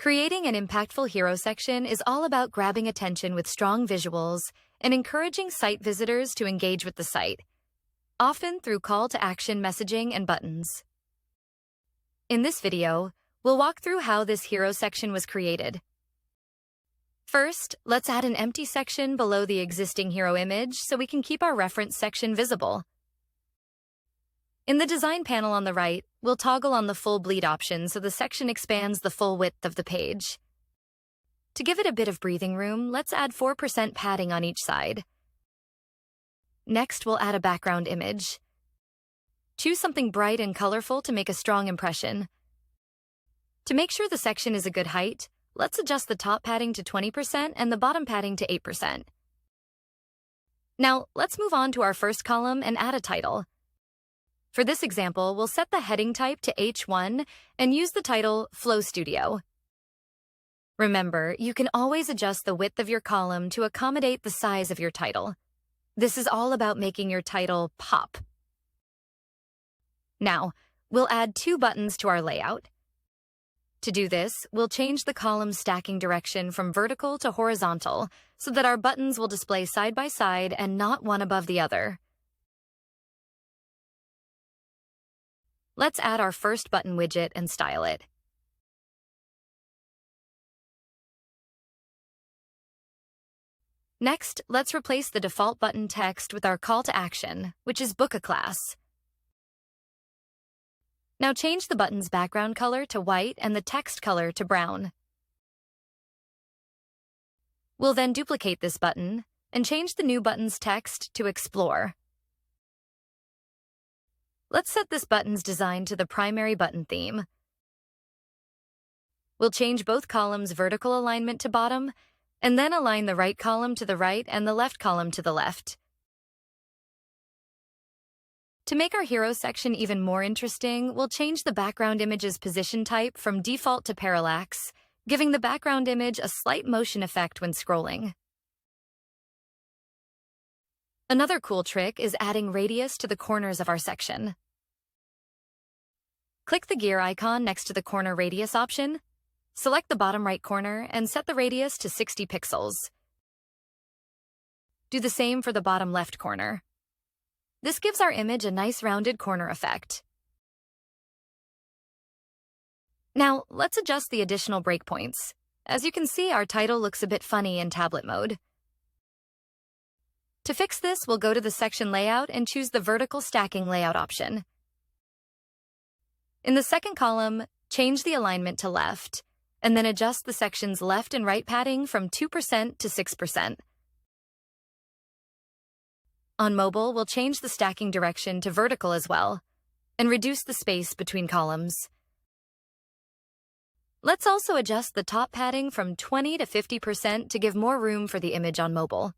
Creating an impactful hero section is all about grabbing attention with strong visuals and encouraging site visitors to engage with the site, often through call-to-action messaging and buttons. In this video, we'll walk through how this hero section was created. First, let's add an empty section below the existing hero image so we can keep our reference section visible. In the design panel on the right, we'll toggle on the full bleed option so the section expands the full width of the page. To give it a bit of breathing room, let's add 4% padding on each side. Next, we'll add a background image. Choose something bright and colorful to make a strong impression. To make sure the section is a good height, let's adjust the top padding to 20% and the bottom padding to 8%. Now, let's move on to our first column and add a title. For this example, we'll set the heading type to H1 and use the title Flow Studio. Remember, you can always adjust the width of your column to accommodate the size of your title. This is all about making your title pop. Now, we'll add 2 buttons to our layout. To do this, we'll change the column's stacking direction from vertical to horizontal so that our buttons will display side by side and not one above the other. Let's add our first button widget and style it. Next, let's replace the default button text with our call to action, which is book a class. Now change the button's background color to white and the text color to brown. We'll then duplicate this button and change the new button's text to Explore. Let's set this button's design to the primary button theme. We'll change both columns' vertical alignment to bottom, and then align the right column to the right and the left column to the left. To make our hero section even more interesting, we'll change the background image's position type from default to parallax, giving the background image a slight motion effect when scrolling. Another cool trick is adding radius to the corners of our section. Click the gear icon next to the corner radius option, select the bottom right corner, and set the radius to 60 pixels. Do the same for the bottom left corner. This gives our image a nice rounded corner effect. Now, let's adjust the additional breakpoints. As you can see, our title looks a bit funny in tablet mode. To fix this, we'll go to the section layout and choose the vertical stacking layout option. In the second column, change the alignment to left, and then adjust the section's left and right padding from 2% to 6%. On mobile, we'll change the stacking direction to vertical as well, and reduce the space between columns. Let's also adjust the top padding from 20 to 50% to give more room for the image on mobile.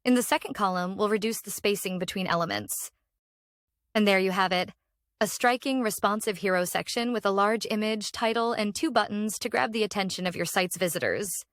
In the second column, we'll reduce the spacing between elements. And there you have it, a striking, responsive hero section with a large image, title, and 2 buttons to grab the attention of your site's visitors.